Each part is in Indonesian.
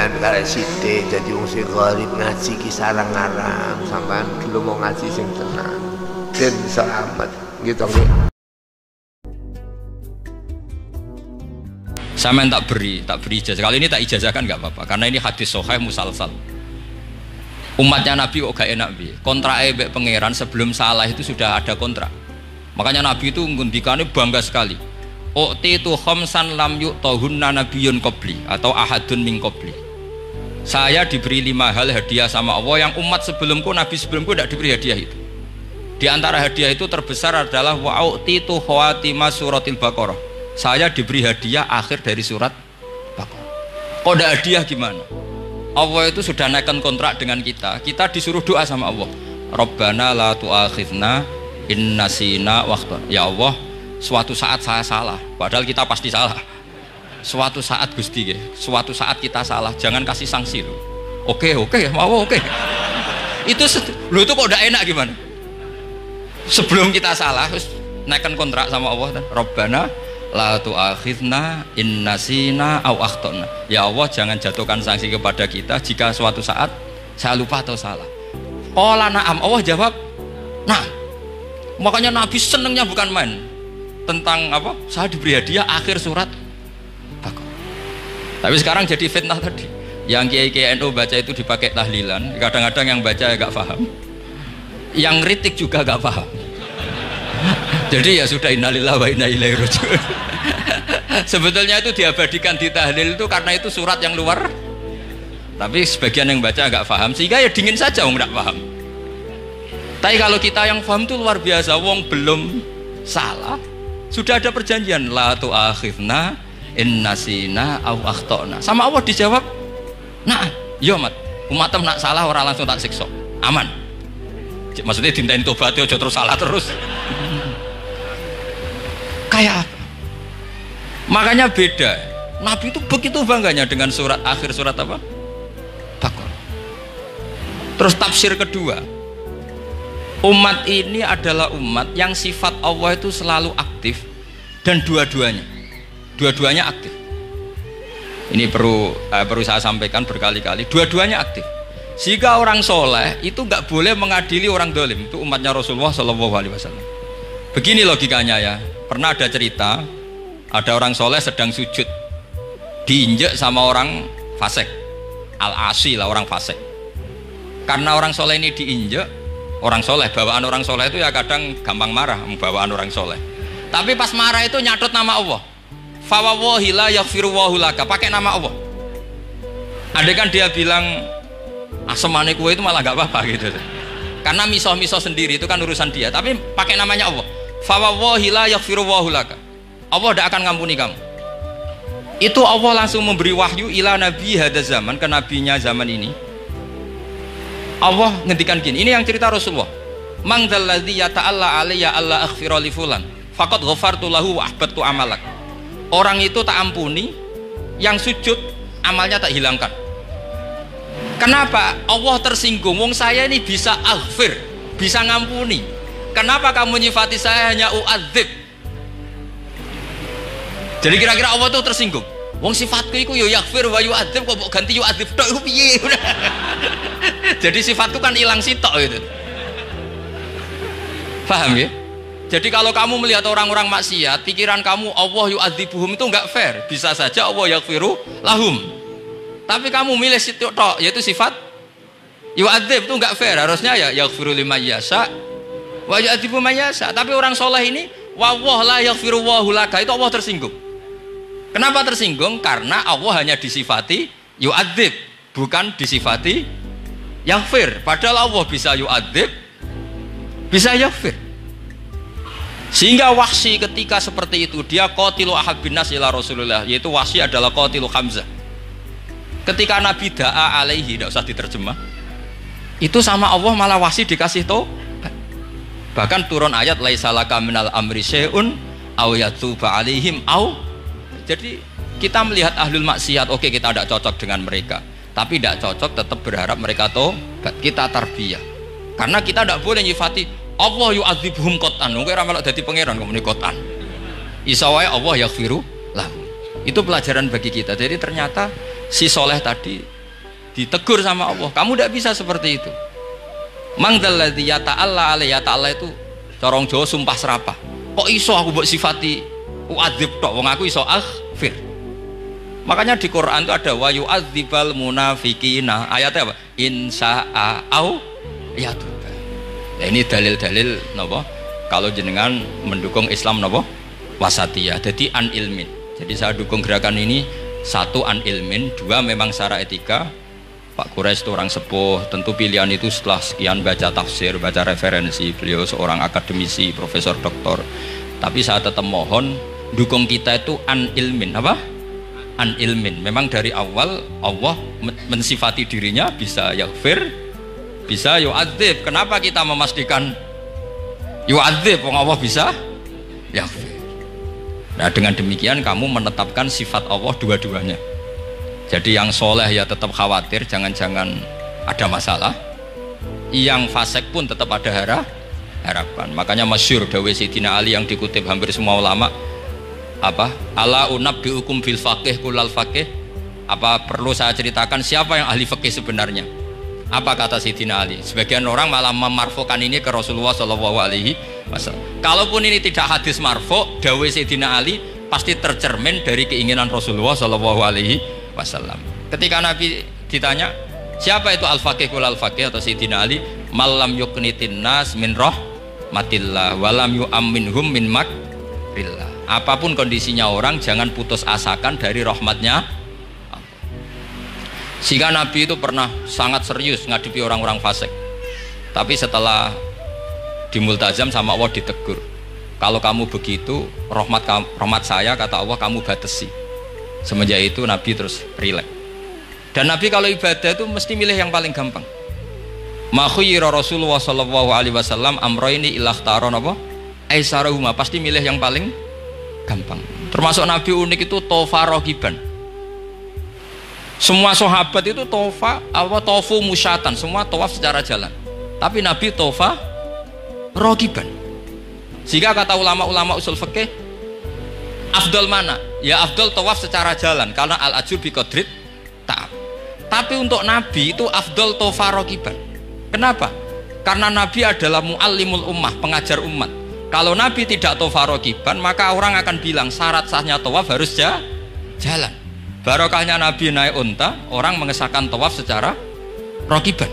sampean karek sithik dadi wong sing gharib ngaji ki sarang-arang sampean dulu mau ngaji sing tenang den selamat gitu nggih. Sampean tak beri ijazah. Kali ini tak ijazahkan nggak apa-apa karena ini hadis sahih musalsal. Umatnya Nabi kok gak enak bi. Kontraknya mbek pangeran sebelum salah itu sudah ada kontrak. Makanya Nabi itu ngendikane bangga sekali. U'titu khamsan lam yu'tahunna nabiyyun qabli atau ahadun min qabli. Saya diberi 5 hal hadiah sama Allah yang umat sebelumku, Nabi sebelumku tidak diberi hadiah itu. Di antara hadiah itu terbesar adalah wa'u'titu khawatima suratil Baqarah. Saya diberi hadiah akhir dari surat Baqarah. Kok ada hadiah gimana? Allah itu sudah naikkan kontrak dengan kita. Kita disuruh doa sama Allah. Rabbana la tu'akhidna in nasina waktu. Ya Allah, suatu saat saya salah. Padahal kita pasti salah. Suatu saat Gusti, suatu saat kita salah. Jangan kasih sanksi loh. Oke, mau oke. Itu loh itu kok udah enak gimana? Sebelum kita salah, terus naikkan kontrak sama Allah. Rabbana la tu'akhidna in nasina aw akhtana. Ya Allah, jangan jatuhkan sanksi kepada kita jika suatu saat saya lupa atau salah. Qala na'am, Allah jawab nah. Makanya Nabi senengnya bukan main tentang apa? Saya diberi hadiah akhir surat Baqarah. Tapi sekarang jadi fitnah tadi. Yang kiai NU baca itu dipakai tahlilan, kadang-kadang yang baca agak paham. Yang kritik juga agak paham. Jadi ya sudah innalillahi wa inna ilaihi raji'un. Sebetulnya itu diabadikan di tahlil itu karena itu surat yang luar. Tapi sebagian yang baca agak paham sehingga ya dingin saja wong enggak paham. Tapi kalau kita yang paham itu luar biasa, wong belum salah sudah ada perjanjian la tu'akhidna in nasina aw akhtana. Sama Allah dijawab, "Nah, yo mat, umatem nak salah orang langsung tak siksa." Aman. Maksudnya dintain tobat aja terus salah terus. Kayak apa? Makanya beda. Nabi itu begitu bangganya dengan surat akhir surat apa? Baqarah. Terus tafsir kedua, umat ini adalah umat yang sifat Allah itu selalu aktif dan dua-duanya aktif. Ini perlu saya sampaikan berkali-kali, dua-duanya aktif. Jika orang soleh itu nggak boleh mengadili orang dolim, itu umatnya Rasulullah SAW. Begini logikanya ya. Pernah ada cerita, ada orang soleh sedang sujud, diinjek sama orang fasik, al-asi lah orang fasik. Karena orang soleh ini diinjek, orang soleh, bawaan orang soleh itu ya kadang gampang marah, bawaan orang soleh. Tapi pas marah itu nyatot nama Allah. Fawawahi la yaghfirullahu laka, pakai nama Allah. Andai kan dia bilang asemane kue itu malah gak apa-apa gitu. Karena miso-miso sendiri itu kan urusan dia, tapi pakai namanya Allah. Fawawahi la yaghfirullahu laka. Allah tidak akan ngampuni kamu. Itu Allah langsung memberi wahyu ila nabi hada zaman, ke nabinya zaman ini. Allah ngendikan gini, ini yang cerita Rasulullah. Man dzalladzi yata'alla alayya alla aghfira li fulan faqad ghafartu lahu wa ahbattu amalak. Orang itu tak ampuni, yang sujud amalnya tak hilangkan. Kenapa? Allah tersinggung. Wong saya ini bisa aghfir, bisa ngampuni. Kenapa kamu nyifati saya hanya u'adzib? Jadi kira-kira Allah itu tersinggung. Wong sifatku itu yo yaghfir wa yu'adzib, kok ganti yu'adzib tok iku piye? Jadi sifatku kan hilang sitok gitu. Paham ya? Jadi kalau kamu melihat orang-orang maksiat, pikiran kamu Allah yu'adzibuhum itu enggak fair. Bisa saja Allah yaghfiru lahum. Tapi kamu milih sitok tok, yaitu sifat yu'adzib itu enggak fair. Harusnya ya yaghfiru liman yasha wa yu'adzibu man yasha. Tapi orang soleh ini wallah la yaghfirullahu laka, itu Allah tersinggung. Kenapa tersinggung? Karena Allah hanya disifati yu'adzib, bukan disifati yaghfir. Padahal Allah bisa yu'adzib, bisa yaghfir. Sehingga Wahsy ketika seperti itu, dia qatilu ahabbin nas ila Rasulullah, yaitu Wahsy adalah qatilu Hamzah. Ketika Nabi da'a alaihi, tidak usah diterjemah, itu sama Allah malah Wahsy dikasih tahu. Bahkan turun ayat laisa laka minal amri syai'un aw yatuba alaihim aw. Jadi kita melihat ahlul maksiat, oke, kita tidak cocok dengan mereka, tapi tidak cocok tetap berharap mereka tobat. Kita tarbiyah, karena kita tidak boleh nyifati Allah yu'adzibuhum qatan. Mungkin ora melok dadi pangeran kok muni qatan. Isa wae Allah yaghfiru lahu. Itu pelajaran bagi kita. Jadi ternyata si soleh tadi ditegur sama Allah, kamu tidak bisa seperti itu. Mangdalladzi yata'alla alaihi, yata'alla itu corong Jawa sumpah serapah. Kok iso aku mbok sifati uadzib tok, wong aku iso aghfir. Makanya di Quran itu ada wa yu'adzibal munafiqina, ayatnya apa? Insya'a au yatuba. Ya, ini dalil-dalil napa kalau jenengan mendukung Islam napa wasatiyah. Jadi an ilmin. Jadi saya dukung gerakan ini, satu an ilmin, dua memang secara etika. Pak Quraisy itu orang sepuh, tentu pilihan itu setelah sekian baca tafsir, baca referensi, beliau seorang akademisi, profesor doktor. Tapi saya tetap mohon dukung kita itu an ilmin, apa? An ilmin. Memang dari awal Allah mensifati dirinya bisa yaghfir, bisa yu'adzib. Kenapa kita memastikan yu'adzib? Wong Allah bisa yaghfir. Nah, dengan demikian kamu menetapkan sifat Allah dua-duanya. Jadi yang soleh ya tetap khawatir jangan-jangan ada masalah, yang fasik pun tetap ada harapan. Makanya masyhur dawuh Sayyidina Ali yang dikutip hampir semua ulama, apa? Ala unabbiukum fil faqih kullal faqih. Apa perlu saya ceritakan siapa yang ahli fikih sebenarnya? Apa kata Sayyidina Ali? Sebagian orang malah memarfukan ini ke Rasulullah Shallallahu Alaihi Wasallam. Kalaupun ini tidak hadis marfu, dawuh Sayyidina Ali pasti tercermin dari keinginan Rasulullah Shallallahu Alaihi Wasallam. Ketika Nabi ditanya siapa itu al-faqih kul al-faqih, atau Sayyidina Ali, malam yuknitin nas min rahmatillah walam yu'amminhum min makrillah. Apapun kondisinya orang, jangan putus asakan dari rahmatnya. Sehingga Nabi itu pernah sangat serius ngadepi orang-orang fasik. Tapi setelah dimultazam sama Allah ditegur, kalau kamu begitu rahmat saya, kata Allah, kamu batasi. Semenjak itu Nabi terus rileks. Dan Nabi kalau ibadah itu mesti milih yang paling gampang. Ma khayyara Rasulullah sallallahu alaihi wasallam amrayni illa ikhtara napa? Aisarahuma, pasti milih yang paling gampang. Termasuk Nabi unik itu tofa rogiban. Semua sahabat itu tofu musyatan, semua tawaf secara jalan. Tapi Nabi tofa rogiban. Jika kata ulama-ulama usul fikih, afdal mana? Ya afdal tawaf secara jalan, karena al-ajur bi qadrit ta'ab. Tapi untuk Nabi itu afdal tofa rogiban. Kenapa? Karena Nabi adalah muallimul ummah, pengajar umat. Kalau Nabi tidak tofa rogiban, maka orang akan bilang syarat sahnya tawaf harus jalan. Barokahnya Nabi naik unta, orang mengesahkan tawaf secara rogiban.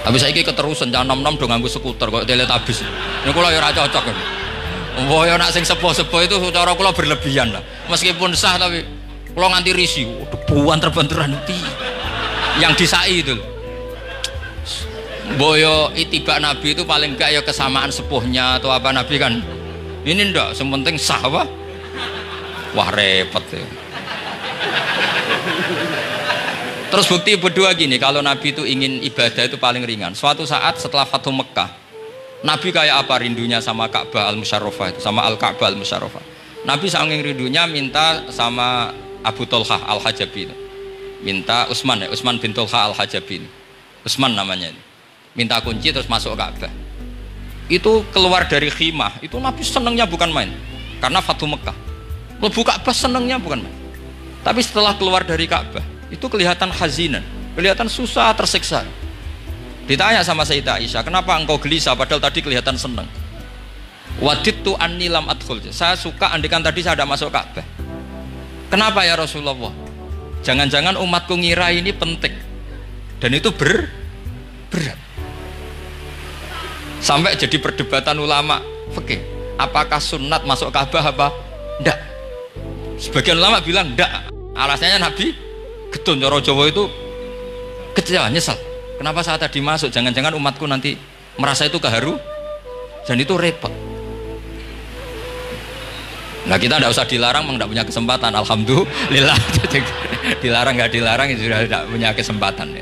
Tapi saya ini keterusan, jangan nom-nom dong nganggu skuter kok teletabis. Ini kalau ya cocok kan. Wah, ya nak sing sepuh-sepuh itu cara kula berlebihan lah. Meskipun sah tapi kula nganti risih, debuan terbenturan yang disai itu. Boyo itibak Nabi itu paling enggak ya kesamaan sepuhnya atau apa Nabi kan. Ini ndak, sementing sah apa? Wah repot ya. Terus bukti berdua gini, kalau Nabi itu ingin ibadah itu paling ringan. Suatu saat setelah Fathu Mekkah, Nabi kayak apa rindunya sama Ka'bah al-Musyarrafah itu, sama Al-Ka'bah al-Musyarrafah. Nabi saking rindunya minta sama Abu Tolhah al-Hajabi itu. Minta Utsman bin Tolhah al-Hajabi. Utsman namanya ini. Minta kunci terus masuk Ka'bah. Itu keluar dari khimah, itu Nabi senengnya bukan main. Karena Fathu Mekkah. Lebu Ka'bah senengnya bukan main. Tapi setelah keluar dari Ka'bah, itu kelihatan hazinan, kelihatan susah, tersiksa. Ditanya sama Sayyidah Aisyah, kenapa engkau gelisah padahal tadi kelihatan senang? Wadidtu anni lam adkhul. Saya suka andikan tadi saya ada masuk Ka'bah. Kenapa ya Rasulullah? Jangan-jangan umatku ngira ini penting. Dan itu berat. Sampai jadi perdebatan ulama fikih. Apakah sunat masuk Ka'bah apa enggak? Sebagian ulama bilang enggak. Alasannya Nabi getun cara Jawa itu kecewa, nyesal. Kenapa saat tadi masuk? Jangan-jangan umatku nanti merasa itu keharu dan itu repot. Nah kita tidak usah dilarang, memang tidak punya kesempatan. Alhamdulillah. Dilarang nggak dilarang, sudah tidak punya kesempatan.